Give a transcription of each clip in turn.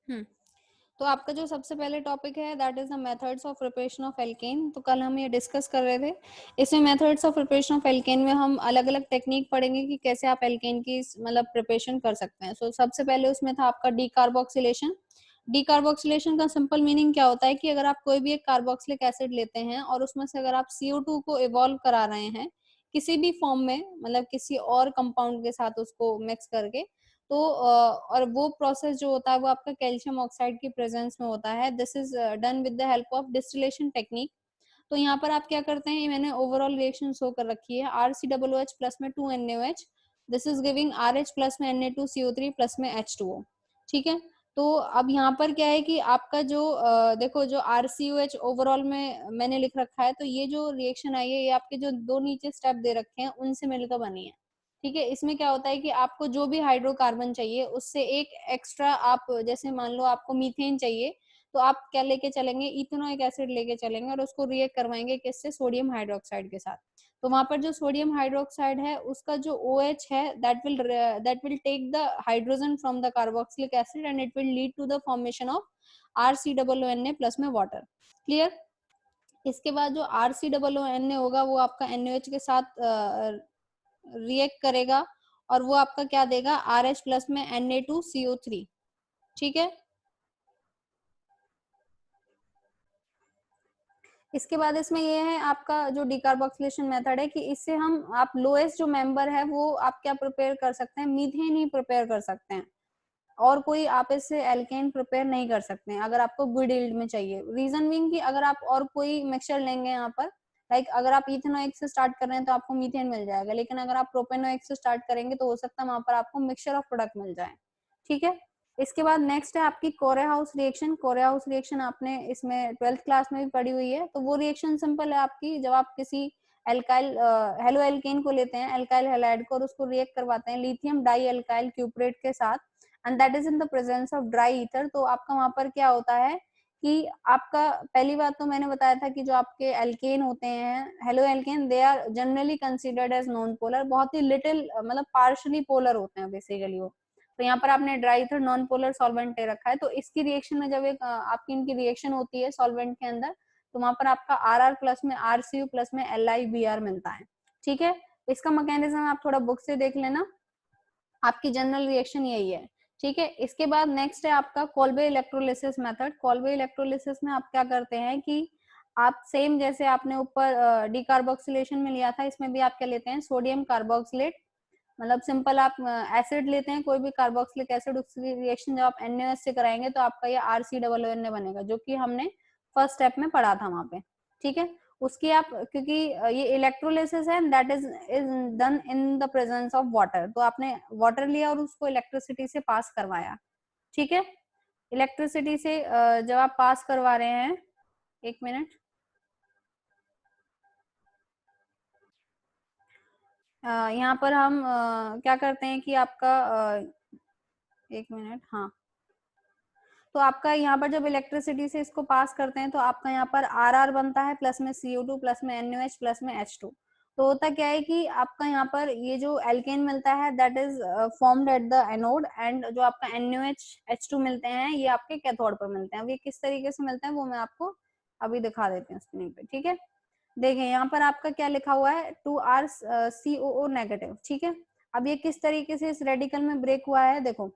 हम्म तो आपका जो सबसे पहले टॉपिक है that is the methods of preparation of alkene. तो कल हम ये डिस्कस कर रहे थे। इसमें methods of preparation of alkene में हम अलग अलग टेक्निक पढ़ेंगे कि कैसे आप एल्केन की मतलब प्रिपरेशन कर सकते हैं। सो सबसे पहले उसमें था आपका डीकार्बोक्सिलेशन। डीकार्बोक्सिलेशन का सिंपल मीनिंग क्या होता है कि अगर आप कोई भी एक कार्बोक्सिलिक एसिड लेते हैं और उसमें से अगर आप CO2 को इवॉल्व करा रहे हैं किसी भी फॉर्म में, मतलब किसी और कंपाउंड के साथ उसको मिक्स करके, तो और वो प्रोसेस जो होता है वो आपका कैल्शियम ऑक्साइड की प्रेजेंस में होता है। This is done with the help of distillation technique. तो यहाँ पर आप क्या करते हैं, मैंने ओवरऑल रिएक्शन शो कर रखी है। RCOOH प्लस में 2NaOH, this is giving RH plus में Na2CO3 प्लस में H2O। ठीक है। तो अब यहाँ पर क्या है कि आपका जो देखो जो RCOH ओवरऑल में मैंने लिख रखा है, तो ये जो रिएक्शन आई है ये आपके जो दो नीचे स्टेप दे रखे हैं उनसे मिलकर बनी है। ठीक है। इसमें क्या होता है कि आपको जो भी हाइड्रोकार्बन चाहिए उससे एक एक्स्ट्रा, आप जैसे मान लो आपको मीथेन चाहिए तो आप क्या लेके चलेंगे, इथेनोइक एसिड लेके चलेंगे और उसको रिएक्ट करवाएंगे किससे, सोडियम हाइड्रोक्साइड के साथ। तो वहां पर जो सोडियम हाइड्रोक्साइड है उसका जो OH है that will take the hydrogen from the carboxylic acid and it will lead to the formation of RCOONA plus में वाटर। क्लियर। इसके बाद जो RCOONA होगा वो आपका NaOH के साथ रिएक्ट करेगा और वो आपका क्या देगा, RH प्लस में Na2CO3। ठीक है। इसके बाद इसमें ये है आपका जो डिकार्बोक्सिलेशन मेथड है कि इससे हम आप लोएस्ट जो मेंबर है वो आप क्या प्रिपेयर कर सकते हैं, मीथेन ही प्रिपेयर कर सकते हैं। और कोई आप इससे एल्केन प्रिपेयर नहीं कर सकते हैं अगर आपको गुड यील्ड में चाहिए। रीजन बीइंग कि अगर आप और कोई मिक्सचर लेंगे यहाँ पर, लाइक अगर आप इथेनोइक से स्टार्ट कर रहे हैं तो आपको मीथेन मिल जाएगा, लेकिन अगर आप प्रोपेनोइक से स्टार्ट करेंगे तो हो सकता है वहां पर आपको मिक्सचर ऑफ प्रोडक्ट मिल जाए। ठीक है। इसके बाद नेक्स्ट है आपकी कोरे हाउस रिएक्शन। कोरे हाउस रिएक्शन आपने इसमें 12th क्लास में भी पढ़ी हुई है। तो वो रिएक्शन सिंपल है आपकी, जब आप किसी एल्काइल हेलो एल्केन को लेते हैं, एल्काइल हैलाइड को, और उसको रिएक्ट करवाते हैं लिथियम डाई एल्काइल क्यूपरेट के साथ and that is in the presence of dry ether. तो आपका वहां पर क्या होता है कि आपका पहली बात तो मैंने बताया था कि जो आपके एल्केन होते हैं hello alkane, they are generally considered as non polar, बहुत ही लिटिल मतलब पार्शली पोलर होते हैं बेसिकली वो। तो यहाँ पर आपने dry ether non polar solvent ले रखा है। तो इसकी रिएक्शन में जब एक आपकी इनकी रिएक्शन होती है सॉल्वेंट के अंदर, तो वहां पर आपका RR प्लस में RCU प्लस में LiBr मिलता है। ठीक है। इसका मैकेनिज्म आप थोड़ा बुक से देख लेना, आपकी जनरल रिएक्शन यही है। ठीक है। इसके बाद नेक्स्ट है आपका Kolbe electrolysis method. Kolbe electrolysis में आप क्या करते हैं कि आप सेम जैसे आपने ऊपर डिकार्बोक्सिलेशन में लिया था, इसमें भी आप क्या लेते हैं, सोडियम कार्बोक्सिलेट, मतलब सिंपल आप एसिड लेते हैं कोई भी कार्बोक्सिलिक एसिड, उसकी रिएक्शन जब आप NaOH से कराएंगे तो आपका ये RCOONA बनेगा, जो कि हमने फर्स्ट स्टेप में पढ़ा था वहां पे। ठीक है। उसकी आप क्योंकि ये इलेक्ट्रोलिसिस है that is done in the presence of water, तो आपने वाटर लिया और उसको इलेक्ट्रिसिटी से पास करवाया। ठीक है। इलेक्ट्रिसिटी से जब आप पास करवा रहे हैं, एक मिनट, यहाँ पर हम क्या करते हैं कि आपका एक मिनट, हाँ, तो आपका यहाँ पर जब इलेक्ट्रिसिटी से इसको पास करते हैं तो आपका यहाँ पर RR बनता है प्लस में CO2 प्लस में NaOH प्लस में H2। तो होता क्या है कि आपका यहाँ पर ये जो एल्केन मिलता है that is formed at the anode, and जो आपका NaOH H2 मिलते हैं ये आपके कैथोड पर मिलते हैं। अब ये किस तरीके से मिलते हैं वो मैं आपको अभी दिखा देती हूँ स्क्रीन पे। ठीक है। देखें यहाँ पर आपका क्या लिखा हुआ है, 2R नेगेटिव। ठीक है। अब ये किस तरीके से इस रेडिकल में ब्रेक हुआ है, देखो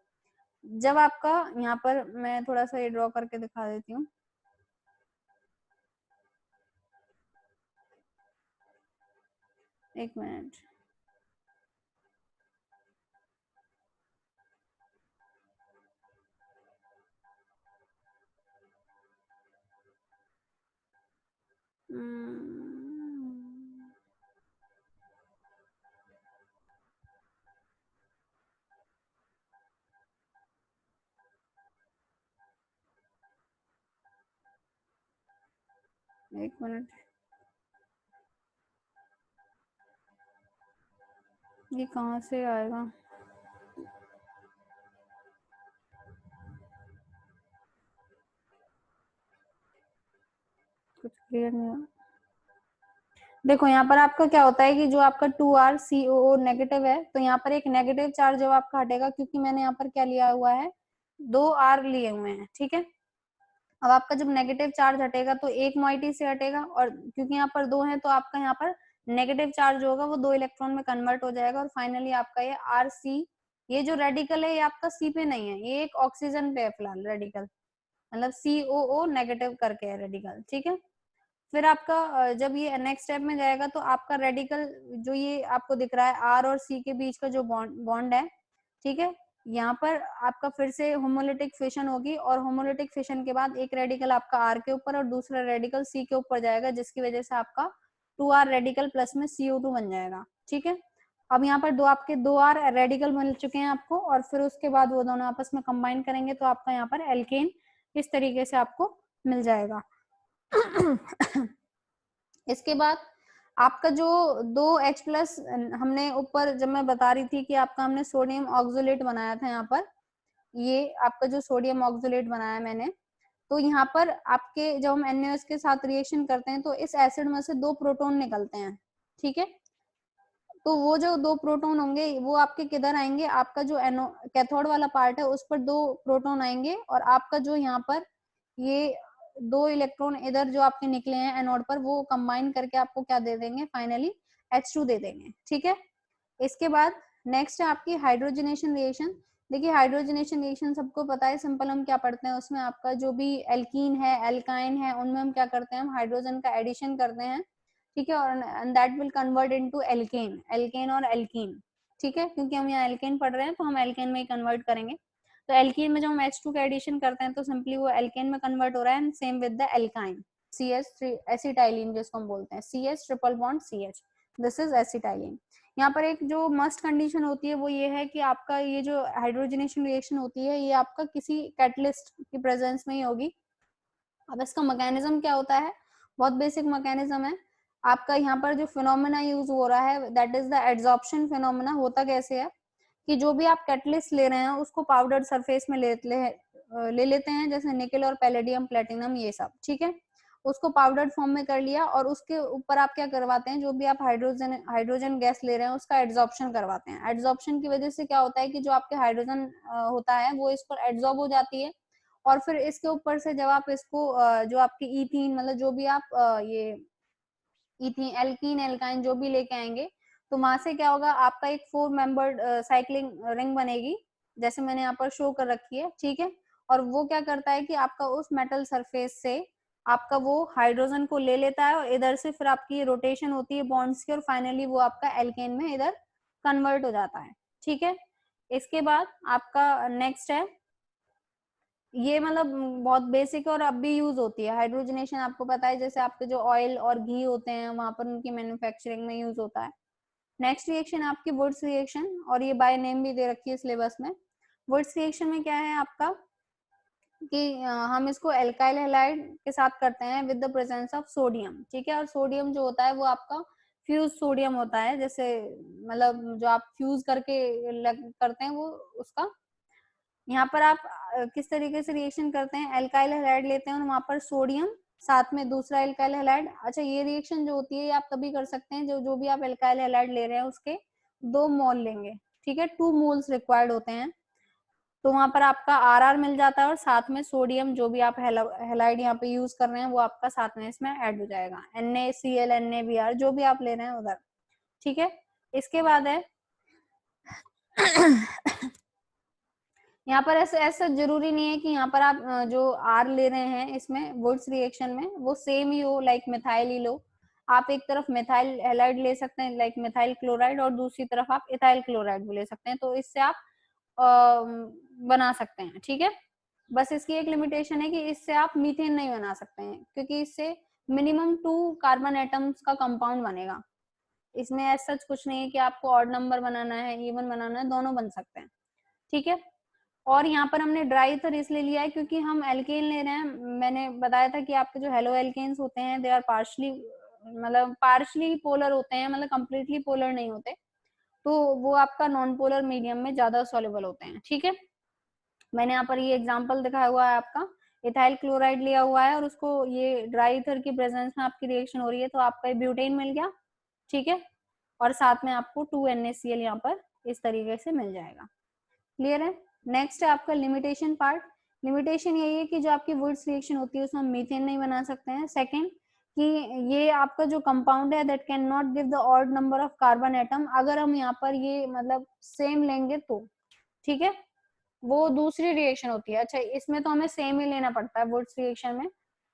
जब आपका यहाँ पर मैं थोड़ा सा ये ड्रॉ करके दिखा देती हूँ, एक मिनट, एक मिनट, ये कहाँ से आएगा, कुछ क्लियर नहीं है। देखो यहाँ पर आपका क्या होता है कि जो आपका 2RCOO नेगेटिव है, तो यहाँ पर एक नेगेटिव चार्ज जब आपका हटेगा, क्योंकि मैंने यहाँ पर क्या लिया हुआ है, 2 R लिए हुए हैं, ठीक है। अब आपका जब नेगेटिव चार्ज हटेगा तो एक मोइटी से हटेगा, और क्योंकि यहाँ पर 2 है तो आपका यहाँ पर नेगेटिव चार्ज होगा वो 2 इलेक्ट्रॉन में कन्वर्ट हो जाएगा, और फाइनली आपका ये RC, ये जो रेडिकल है ये आपका C पे नहीं है, ये एक ऑक्सीजन पे है फिलहाल रेडिकल, मतलब COO नेगेटिव करके है रेडिकल, ठीक है। फिर आपका जब ये नेक्स्ट स्टेप में जाएगा तो आपका रेडिकल जो ये आपको दिख रहा है R और C के बीच का जो बॉन्ड है, ठीक है, यहाँ पर आपका फिर से होमोलिटिक फिशन होगी, और होमोलिटिक फिशन के बाद एक रेडिकल आपका R के ऊपर और दूसरा रेडिकल C के ऊपर जाएगा, जिसकी वजह से आपका 2R रेडिकल प्लस में CO2 बन जाएगा, ठीक है। अब यहाँ पर आपके 2R रेडिकल मिल चुके हैं आपको, और फिर उसके बाद वो दोनों आपस में कंबाइन करेंगे तो आपका यहाँ पर एल्केन इस तरीके से आपको मिल जाएगा। इसके बाद आपका जो 2H+ हमने ऊपर जब मैं बता रही थी कि आपका हमने सोडियम ऑक्सोलेट बनाया था, यहाँ पर ये आपका जो सोडियम ऑक्सोलेट बनाया मैंने, तो यहाँ पर आपके जब हम NaOH के साथ रिएक्शन करते हैं तो इस एसिड में से 2 प्रोटॉन निकलते हैं, ठीक है। तो वो जो 2 प्रोटॉन होंगे वो आपके किधर आएंगे, आपका जो कैथोड वाला पार्ट है उस पर 2 प्रोटॉन आएंगे, और आपका जो यहाँ पर ये 2 इलेक्ट्रॉन इधर जो आपके निकले हैं एनोड पर, वो कंबाइन करके आपको क्या दे देंगे, फाइनली H2 दे देंगे, ठीक है। इसके बाद नेक्स्ट है आपकी हाइड्रोजनेशन रिएक्शन। देखिए हाइड्रोजनेशन रिएक्शन सबको पता है, सिंपल हम क्या पढ़ते हैं उसमें, आपका जो भी एल्कीन है एल्काइन है उनमें हम क्या करते हैं, हम हाइड्रोजन का एडिशन करते हैं, ठीक है, और that will convert into alkane, alkane और एल्कीन, ठीक है, क्योंकि हम यहाँ एल्केन पढ़ रहे हैं तो हम एल्केन में ही कन्वर्ट करेंगे। तो एल्कीन में जब हम H2 का एडिशन करते हैं तो सिंपली वो एल्केन में कन्वर्ट हो रहा है, and same with the alkyne, CH3 acetylene जिसको हम बोलते हैं, CH triple bond CH, this is acetylene. यहाँ पर एक जो मस्ट कंडीशन होती है वो ये है कि आपका ये जो हाइड्रोजनेशन रिएक्शन होती है ये आपका किसी कैटलिस्ट की प्रेजेंस में ही होगी। अब इसका मैकेनिज्म क्या होता है, बहुत बेसिक मैकेनिज्म है। आपका यहाँ पर जो फिनोमेना यूज हो रहा है that is the adsorption phenomena. होता कैसे है कि जो भी आप कैटलिस्ट ले रहे हैं उसको पाउडर सरफेस में ले लेते हैं, जैसे निकल और पैलेडियम प्लेटिनम ये सब, ठीक है, उसको पाउडर फॉर्म में कर लिया, और उसके ऊपर आप क्या करवाते हैं, जो भी आप हाइड्रोजन गैस ले रहे हैं उसका एड्सॉर्प्शन करवाते हैं। एड्सॉर्प्शन की वजह से क्या होता है कि जो आपके हाइड्रोजन होता है वो इस पर एड्सॉर्ब हो जाती है, और फिर इसके ऊपर से जब आप इसको जो आपकी ईथीन मतलब जो भी आप ये ईथीन एल्कीन एल्काइन जो भी लेके आएंगे, तो वहां से क्या होगा, आपका एक 4 मेंबर्ड साइक्लिंग रिंग बनेगी, जैसे मैंने यहाँ पर शो कर रखी है, ठीक है। और वो क्या करता है कि आपका उस मेटल सरफेस से आपका वो हाइड्रोजन को ले लेता है, और इधर से फिर आपकी रोटेशन होती है बॉन्ड्स की, और फाइनली वो आपका एल्केन में इधर कन्वर्ट हो जाता है, ठीक है। इसके बाद आपका नेक्स्ट है, ये मतलब बहुत बेसिक है और अब भी यूज होती है हाइड्रोजनेशन, आपको पता है, जैसे आपके जो ऑयल और घी होते हैं वहां पर उनकी मैन्युफैक्चरिंग में यूज होता है। नेक्स्ट रिएक्शन आपकी वुड्स रिएक्शन, और ये बाय नेम भी दे रखी है सिलेबस में। वुड्स रिएक्शन में क्या है आपका कि हम इसको एल्काइल हैलाइड के साथ करते हैं with the presence of sodium, ठीक है। और सोडियम जो होता है वो आपका फ्यूज सोडियम होता है, जैसे मतलब जो आप फ्यूज करके करते हैं वो उसका। यहाँ पर आप किस तरीके से रिएक्शन करते हैं, एल्काइल हैलाइड लेते हैं और वहां पर सोडियम साथ में दूसरा एल्काइल हैलाइड। अच्छा, ये रिएक्शन जो होती है ये आप तभी कर सकते हैं जो भी आप एल्काइल हैलाइड ले रहे हैं उसके 2 मोल लेंगे, ठीक है, 2 मोल्स रिक्वायर्ड होते हैं। तो वहां पर आपका RR मिल जाता है, और साथ में सोडियम जो भी आप हैलाइड यहाँ पे यूज कर रहे हैं वो आपका साथ में इसमें ऐड हो जाएगा, NaCl NaBr जो भी आप ले रहे हैं उधर, ठीक है। इसके बाद है यहाँ पर ऐसा जरूरी नहीं है कि यहाँ पर आप जो R ले रहे हैं इसमें वुड्स रिएक्शन में वो सेम ही हो, लाइक मिथाइल ही लो। आप एक तरफ मिथाइल हैलाइड ले सकते हैं लाइक मिथाइल क्लोराइड, और दूसरी तरफ आप इथाइल क्लोराइड भी ले सकते हैं, तो इससे आप बना सकते हैं, ठीक है। बस इसकी एक लिमिटेशन है कि इससे आप मीथेन नहीं बना सकते हैं, क्योंकि इससे मिनिमम 2 कार्बन एटम्स का कंपाउंड बनेगा। इसमें ऐसा कुछ नहीं है कि आपको ऑड नंबर बनाना है इवन बनाना है, दोनों बन सकते हैं, ठीक है। और यहाँ पर हमने ड्राई ईथर इसलिए लिया है क्योंकि हम एल्केन ले रहे हैं। मैंने बताया था कि आपके जो हेलो एल्केन्स होते हैं दे आर पार्शली पोलर होते हैं, मतलब कंप्लीटली पोलर नहीं होते, तो वो आपका नॉन पोलर मीडियम में ज्यादा सॉल्युबल होते हैं, ठीक है। मैंने यहाँ पर ये एग्जांपल दिखाया हुआ है आपका, इथाइल क्लोराइड लिया हुआ है और उसको ये ड्राई ईथर की प्रेजेंस में आपकी रिएक्शन हो रही है, तो आपका ब्यूटेन मिल गया, ठीक है, और साथ में आपको 2 NaCl यहाँ पर इस तरीके से मिल जाएगा। क्लियर है। नेक्स्ट है आपका लिमिटेशन पार्ट। लिमिटेशन यही है कि जो आपकी वुड्स रिएक्शन होती है उसमें हम मीथेन नहीं बना सकते हैं। सेकंड कि ये आपका जो कंपाउंड है that can not give the odd number of carbon atom, अगर हम यहाँ पर ये मतलब सेम लेंगे तो, ठीक है, वो दूसरी रिएक्शन होती है। अच्छा, इसमें तो हमें सेम ही लेना पड़ता है वुड्स रिएक्शन में,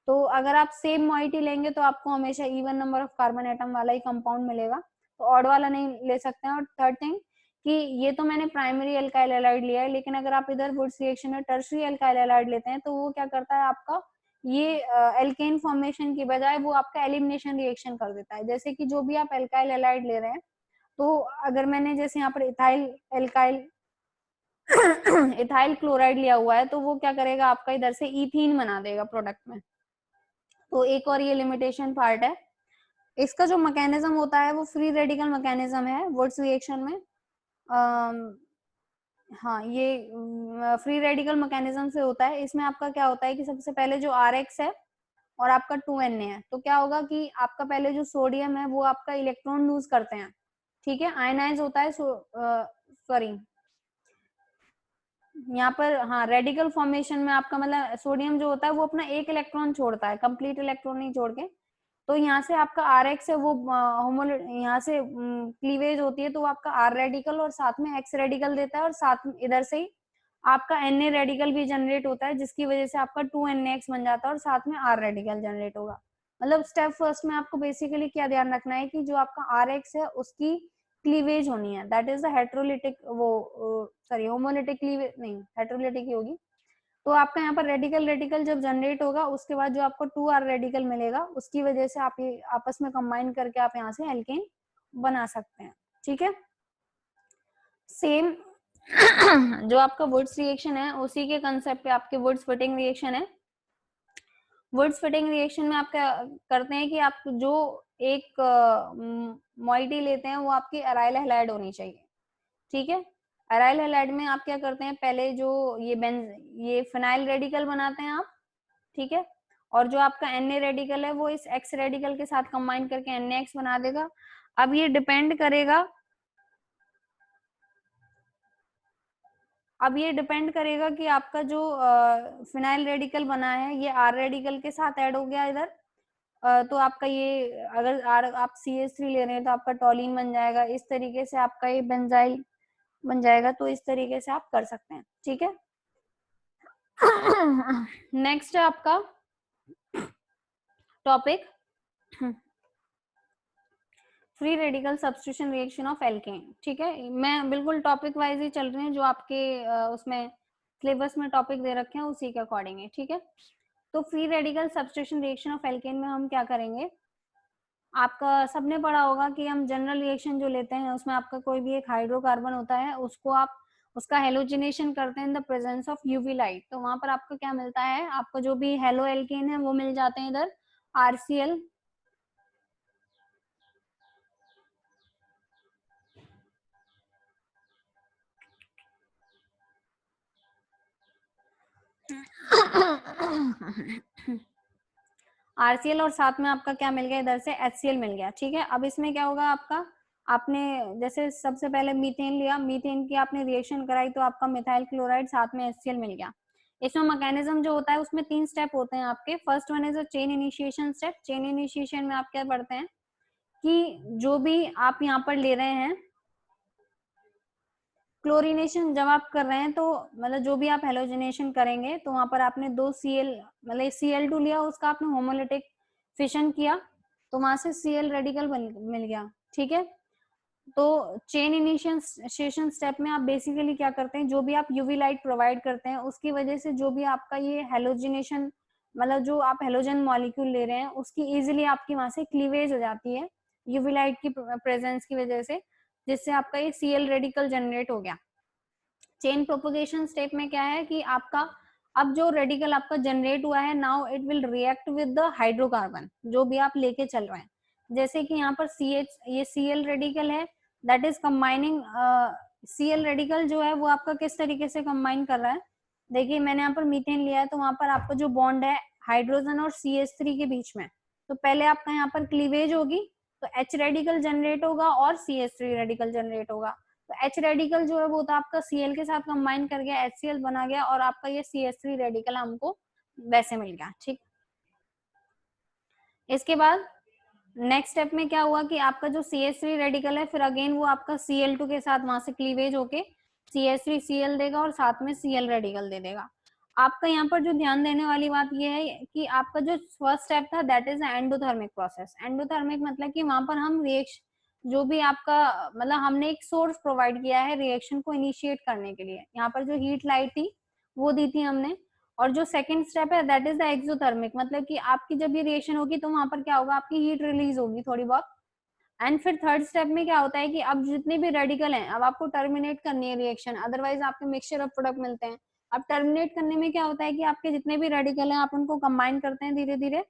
तो अगर आप सेम मॉइटी लेंगे तो आपको हमेशा even number of carbon atom वाला ही कंपाउंड मिलेगा, तो ऑड वाला नहीं ले सकते हैं। और थर्ड थिंग कि ये तो मैंने प्राइमरी एल्काइल हैलाइड लिया है, लेकिन अगर आप इधर वुड्स रिएक्शन में टर्शियरी एल्काइल हैलाइड लेते हैं तो वो क्या करता है आपका, ये एल्केन फॉर्मेशन की बजाय वो आपका एलिमिनेशन रिएक्शन कर देता है। जैसे कि जो भी आप एल्काइल हैलाइड ले रहे हैं, तो अगर मैंने जैसे यहाँ पर इथाइल एल्काइल इथाइल क्लोराइड लिया हुआ है, तो वो क्या करेगा आपका इधर से इथीन बना देगा प्रोडक्ट में। तो एक और ये लिमिटेशन पार्ट है। इसका जो मैकेनिज्म होता है वो फ्री रेडिकल मैकेनिज्म है वुड्स रिएक्शन में। हाँ, ये फ्री रेडिकल मैकेनिज्म से होता है। इसमें आपका क्या होता है कि सबसे पहले जो Rx है और आपका 2Na है, तो क्या होगा कि आपका पहले जो सोडियम है वो आपका इलेक्ट्रॉन लूज करते हैं, ठीक है, आयनाइज होता है, सॉरी यहाँ पर, हाँ, रेडिकल फॉर्मेशन में आपका मतलब सोडियम जो होता है वो अपना एक इलेक्ट्रॉन छोड़ता है, कंप्लीट इलेक्ट्रॉन नहीं छोड़ के। तो यहाँ से आपका Rx है वो यहाँ से क्लीवेज होती है, तो वो आपका R रेडिकल और साथ में X रेडिकल देता है, और साथ में इधर से ही आपका Na रेडिकल भी जनरेट होता है, जिसकी वजह से आपका 2NaX बन जाता है और साथ में R रेडिकल जनरेट होगा। मतलब स्टेप फर्स्ट में आपको बेसिकली क्या ध्यान रखना है कि जो आपका Rx है उसकी क्लीवेज होनी है, दैट इज द हेट्रोलिटिक, वो सॉरी होमोलिटिक क्लीवेज नहीं, हेट्रोलिटिक ही होगी। तो आपका यहाँ पर रेडिकल रेडिकल जब जनरेट होगा उसके बाद जो आपको 2R रेडिकल मिलेगा, उसकी वजह से आप ये आपस में कंबाइन करके आप यहाँ से एल्केन बना सकते हैं, ठीक है। सेम जो आपका वुड्स रिएक्शन है उसी के कंसेप्ट पे आपके वुड्स फिटिंग रिएक्शन है। वुड्स फिटिंग रिएक्शन में आप क्या करते हैं कि आप जो एक मॉइटी लेते हैं वो आपकी अराइल हैलाइड होनी चाहिए, ठीक है। अराइल हैलाइड में आप क्या करते हैं, पहले जो ये फिनाइल रेडिकल बनाते हैं आप, ठीक है, और जो आपका Na रेडिकल है वो इस X रेडिकल के साथ कंबाइन करके NaX बना देगा। अब ये डिपेंड करेगा, कि आपका जो फिनाइल रेडिकल बना है ये R रेडिकल के साथ ऐड हो गया इधर, तो आपका ये अगर आप CH3 ले रहे हैं तो आपका टॉलिन बन जाएगा, इस तरीके से आपका ये बेंजाइल बन जाएगा। तो इस तरीके से आप कर सकते हैं, ठीक है। नेक्स्ट है आपका topic free radical substitution reaction of alkene, ठीक है। मैं बिल्कुल टॉपिक वाइज ही चल रही हूँ, जो आपके उसमें सिलेबस में टॉपिक दे रखे हैं उसी के अकॉर्डिंग है, ठीक है। तो free radical substitution reaction of alkene में हम क्या करेंगे, आपका सबने पढ़ा होगा कि हम जनरल रिएक्शन जो लेते हैं उसमें आपका कोई भी एक हाइड्रोकार्बन होता है, उसको आप उसका हेलोजिनेशन करते हैं in the presence of UV light, तो वहां पर आपको क्या मिलता है, आपको जो भी हेलो एल्केन है वो मिल जाते हैं इधर RCl, RCl और साथ में आपका क्या मिल गया इधर से HCl मिल गया, ठीक है। अब इसमें क्या होगा आपका, आपने जैसे सबसे पहले मीथेन लिया, मीथेन की आपने रिएक्शन कराई तो आपका मिथाइल क्लोराइड साथ में HCl मिल गया। इसमें मैकेनिज्म जो होता है उसमें 3 स्टेप होते हैं आपके। First one is a chain initiation step. Chain initiation में आप क्या पढ़ते हैं कि जो भी आप यहाँ पर ले रहे हैं क्लोरीनेशन जब आप कर रहे हैं, तो मतलब जो भी आप हेलोजिनेशन करेंगे तो वहां पर आपने 2 Cl मतलब Cl2 लिया, उसका आपने होमोलिटिक फिशन किया तो वहां से Cl रेडिकल मिल गया, ठीक है। तो चेन इनिशिएशन स्टेप में आप बेसिकली क्या करते हैं, जो भी आप यूवी लाइट प्रोवाइड करते हैं उसकी वजह से जो भी आपका ये हेलोजिनेशन मतलब जो आप हेलोजन मॉलिक्यूल ले रहे हैं उसकी इजीली आपकी वहां से क्लीवेज हो जाती है यूवी लाइट की प्रेजेंस की वजह से, जिससे आपका ये Cl रेडिकल जनरेट हो गया। चेन प्रोपोगेशन स्टेप में क्या है कि आपका अब जो रेडिकल आपका जनरेट हुआ है, now it will react with the hydrocarbon जो भी आप लेके चल रहे हैं। जैसे कि यहाँ पर CH ये Cl रेडिकल है, that is combining Cl radical जो है वो आपका किस तरीके से कंबाइन कर रहा है, देखिए मैंने यहाँ पर मीथेन लिया है तो वहां पर आपका जो बॉन्ड है हाइड्रोजन और CH3 के बीच में, तो पहले आपका यहाँ पर क्लीवेज होगी तो H रेडिकल जनरेट होगा और CH3 रेडिकल जनरेट होगा। तो H रेडिकल जो है वो तो आपका Cl के साथ कंबाइन कर गया, HCl बना गया और आपका ये CH3 रेडिकल हमको वैसे मिल गया। ठीक, इसके बाद नेक्स्ट स्टेप में क्या हुआ कि आपका जो CH3 रेडिकल है फिर अगेन वो आपका Cl2 के साथ वहां से क्लीवेज होके CH3Cl देगा और साथ में Cl रेडिकल दे देगा। आपका यहाँ पर जो ध्यान देने वाली बात ये है कि आपका जो फर्स्ट स्टेप था that is endothermic process. Endothermic मतलब कि वहां पर हम रिएक्शन जो भी आपका मतलब हमने एक सोर्स प्रोवाइड किया है रिएक्शन को इनिशिएट करने के लिए। यहाँ पर जो हीट लाइट थी वो दी थी हमने। और जो सेकंड स्टेप है दैट इज द एक्सोथर्मिक, मतलब कि आपकी जब ये रिएक्शन होगी तो वहां पर क्या होगा, आपकी हीट रिलीज होगी थोड़ी बहुत। एंड फिर थर्ड स्टेप में क्या होता है कि अब जितने भी रेडिकल हैं अब आपको टर्मिनेट करनी है रिएक्शन, अदरवाइज आपके मिक्सचर ऑफ प्रोडक्ट मिलते हैं। अब टर्मिनेट करने में क्या होता है कि आपके जितने भी रेडिकल हैं आप उनको कंबाइन करते हैं धीरे धीरे,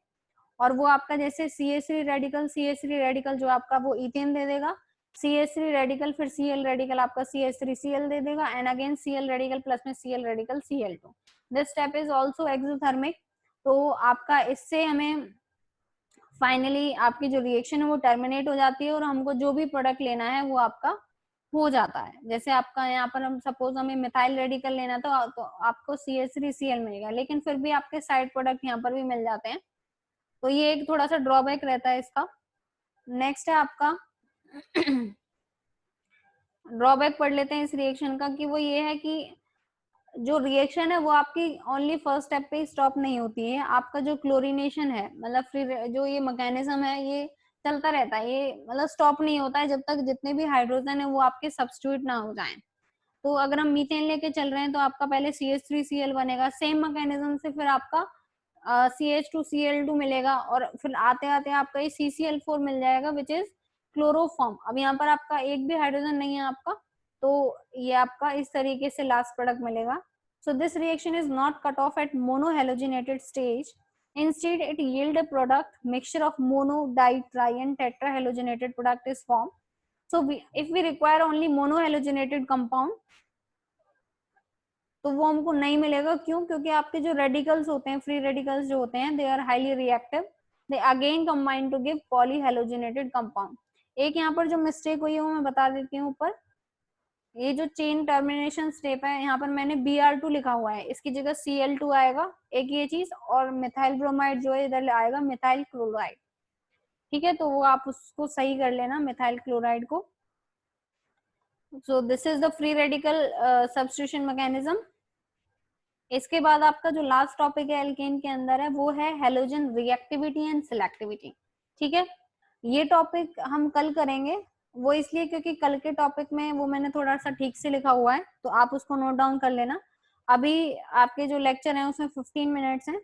और वो आपका जैसे CH3 रेडिकल जो आपका वो इथेन दे देगा, CH3 रेडिकल फिर Cl रेडिकल आपका CH3Cl दे देगा, and again Cl radical plus में Cl radical Cl2। This step is also exothermic. तो आपका इससे हमें फाइनली आपकी जो रिएक्शन है वो टर्मिनेट हो जाती है और हमको जो भी प्रोडक्ट लेना है वो आपका हो जाता है। जैसे आपका यहाँ पर हम सपोज हमें मिथाइल रेडिकल लेना था तो आपको CH3Cl मिलेगा, लेकिन फिर भी आपके साइड प्रोडक्ट यहाँ पर भी मिल जाते हैं। तो ये एक थोड़ा सा ड्रॉबैक रहता है इसका। नेक्स्ट है आपका ड्रॉबैक पढ़ लेते हैं इस रिएक्शन का कि वो ये है कि जो रिएक्शन है वो आपकी ओनली फर्स्ट स्टेप पे ही स्टॉप नहीं होती है। आपका जो क्लोरीनेशन है मतलब फिर जो ये मैकेनिज्म है ये चलता रहता है, ये मतलब स्टॉप नहीं होता है जब तक जितने भी हाइड्रोजन है वो आपके सब्स्टिट्यूट ना हो जाएं। तो अगर हम मीथेन लेके चल रहे हैं तो आपका पहले CH3Cl बनेगा, सेम मैकेनिज्म से फिर आपका CH2Cl2 मिलेगा और फिर आते आते आपका ये CCl4 मिल जाएगा विच इज क्लोरोफॉर्म। अब यहाँ पर आपका एक भी हाइड्रोजन नहीं है आपका, तो ये आपका इस तरीके से लास्ट प्रोडक्ट मिलेगा। So this reaction is not cut off at monohalogenated stage, instead it yield a product mixture of mono, di, tri and tetrahalogenated product is formed. So if we require only monohalogenated compound तो वो हमको नहीं मिलेगा। क्यों? क्योंकि आपके जो radicals होते हैं फ्री रेडिकल्स जो होते हैं they are highly reactive, they again combine to give polyhalogenated compound. एक यहाँ पर जो मिस्टेक हुई है वो मैं बता देती हूँ ऊपर, ये जो चेन टर्मिनेशन स्टेप है यहाँ पर मैंने Br2 लिखा हुआ है, इसकी जगह Cl2 आएगा एक ये चीज, और मिथाइल ब्रोमाइड जो है इधर आएगा मिथाइल क्लोराइड। ठीक है, तो वो आप उसको सही कर लेना मिथाइल क्लोराइड को। So this is the free radical substitution mechanism. इसके बाद आपका जो लास्ट टॉपिक है एल्केन के अंदर है वो है हेलोजन रिएक्टिविटी एंड सिलेक्टिविटी। ठीक है, ये टॉपिक हम कल करेंगे, वो इसलिए क्योंकि कल के टॉपिक में वो मैंने थोड़ा सा ठीक से लिखा हुआ है तो आप उसको नोट डाउन कर लेना। अभी आपके जो लेक्चर है उसमें 15 मिनट्स हैं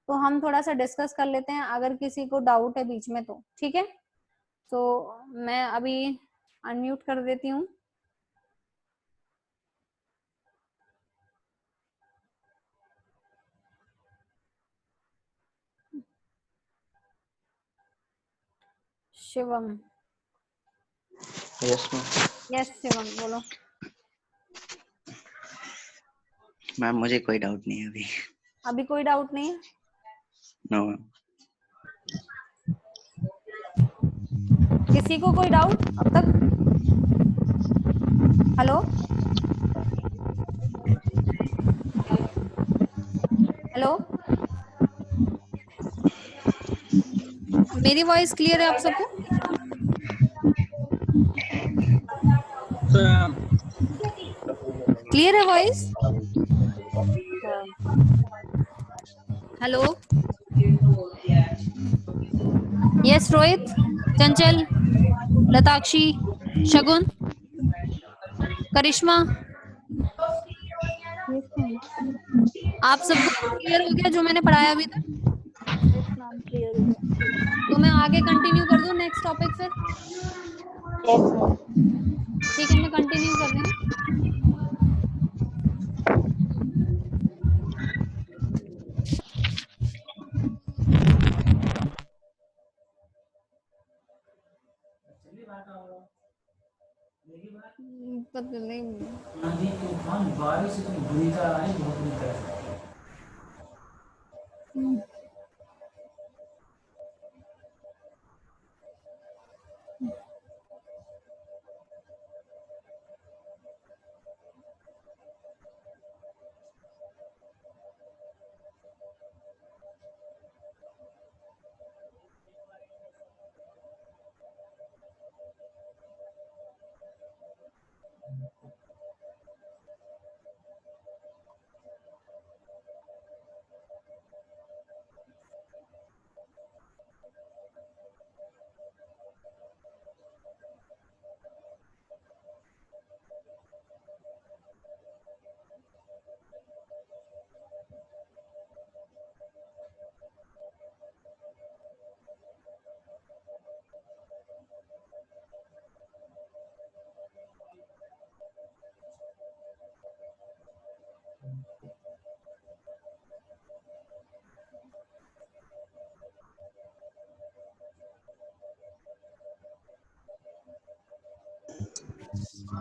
तो हम थोड़ा सा डिस्कस कर लेते हैं अगर किसी को डाउट है बीच में तो। ठीक है, तो मैं अभी अनम्यूट कर देती हूँ। Shivam. Yes ma'am. Yes Shivam बोलो। मैम मुझे कोई डाउट नहीं है अभी। अभी कोई डाउट नहीं है? No ma'am. किसी को कोई डाउट अब तक? हेलो हेलो, मेरी वॉइस क्लियर है आप सबको? क्लियर है वॉइस? हेलो यस रोहित, चंचल, लताक्षी, शगुन, करिश्मा, आप सबको क्लियर हो गया जो मैंने पढ़ाया अभी तक? तो मैं आगे कंटिन्यू कर दूं नेक्स्ट टॉपिक फिर? ठीक है, मैं कंटिन्यू कर रही हूँ। पता नहीं आंधी तूफान बारिश इतनी बुरी तरह आई, बहुत बुरी तरह।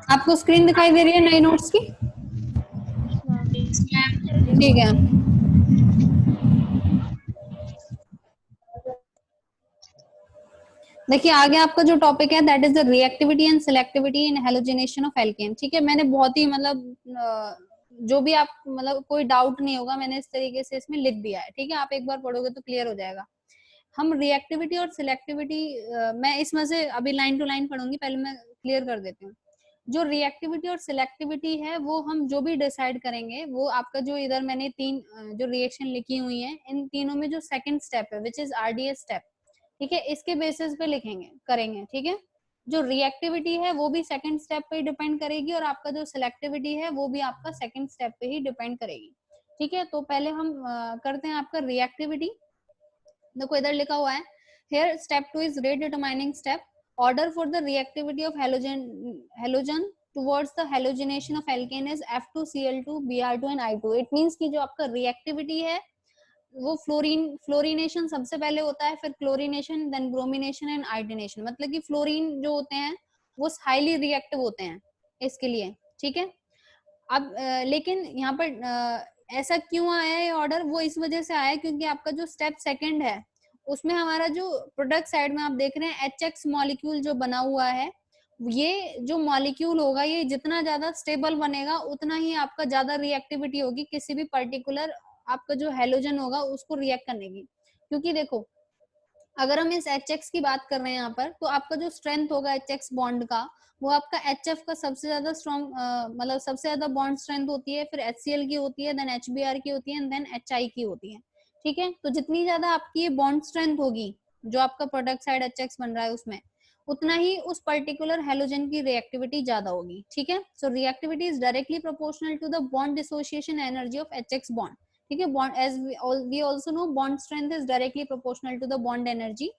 आपको स्क्रीन दिखाई दे रही है नई नोट्स की? ठीक है। देखिए आगे आपका जो टॉपिक है that is the reactivity and selectivity in halogenation of alkene. ठीक है, मैंने बहुत ही मतलब जो भी आप मतलब कोई डाउट नहीं होगा, मैंने इस तरीके से इसमें लिख दिया है। ठीक है, आप एक बार पढ़ोगे तो क्लियर हो जाएगा। हम रिएक्टिविटी और सिलेक्टिविटी मैं इसमें से अभी लाइन टू लाइन पढ़ूंगी, पहले मैं क्लियर कर देती हूँ। जो रिएक्टिविटी और सिलेक्टिविटी है वो हम जो भी डिसाइड करेंगे वो आपका जो इधर मैंने तीन जो रिएक्शन लिखी हुई है इन तीनों में जो सेकंड स्टेप है विच इज आरडीएस स्टेप, ठीक है, इसके बेसिस पे लिखेंगे करेंगे। ठीक है, जो रिएक्टिविटी है वो भी सेकंड स्टेप पे ही डिपेंड करेगी और आपका जो सिलेक्टिविटी है वो भी आपका सेकंड स्टेप पे ही डिपेंड करेगी। ठीक है, तो पहले हम करते हैं आपका रिएक्टिविटी। देखो इधर लिखा हुआ है here step 2 is rate determining step, order for the reactivity of halogen towards the halogenation of alkane is F2Cl2 Br2 and I2। it means कि जो आपका रिएक्टिविटी है वो फ्लोरिनेशन सबसे पहले होता है, फिर chlorination, then bromination and iodination. मतलब कि फ्लोरीन जो होते हैं वो हाईली रिएक्टिव होते हैं इसके लिए। ठीक है, अब लेकिन यहाँ पर ऐसा क्यों आया है ऑर्डर, वो इस वजह से आया क्योंकि आपका जो स्टेप सेकंड है उसमें हमारा जो प्रोडक्ट साइड में आप देख रहे हैं HX मॉलिक्यूल जो बना हुआ है, ये जो मॉलिक्यूल होगा ये जितना ज्यादा स्टेबल बनेगा उतना ही आपका ज्यादा रिएक्टिविटी होगी किसी भी पर्टिकुलर आपका जो हेलोजन होगा उसको रिएक्ट करने की। क्योंकि देखो अगर हम इस HX की बात कर रहे हैं यहाँ पर, तो आपका जो स्ट्रेंथ होगा HX बॉन्ड का वो आपका HF का सबसे ज्यादा स्ट्रॉन्ग मतलब सबसे ज्यादा बॉन्ड स्ट्रेंथ होती है, फिर HCl की होती है, देन HBr की होती है, देन HI की होती है। ठीक है, तो जितनी ज्यादा आपकी ये बॉन्ड स्ट्रेंथ होगी जो आपका प्रोडक्ट साइड HX बन रहा है उसमें, उतना ही उस पर्टिकुलर हेलोजन की रिएक्टिविटी ज्यादा होगी। ठीक है, so reactivity is directly proportional to the bond dissociation energy of HX bond. ठीक है, bond as we also know bond strength is directly proportional to the bond energy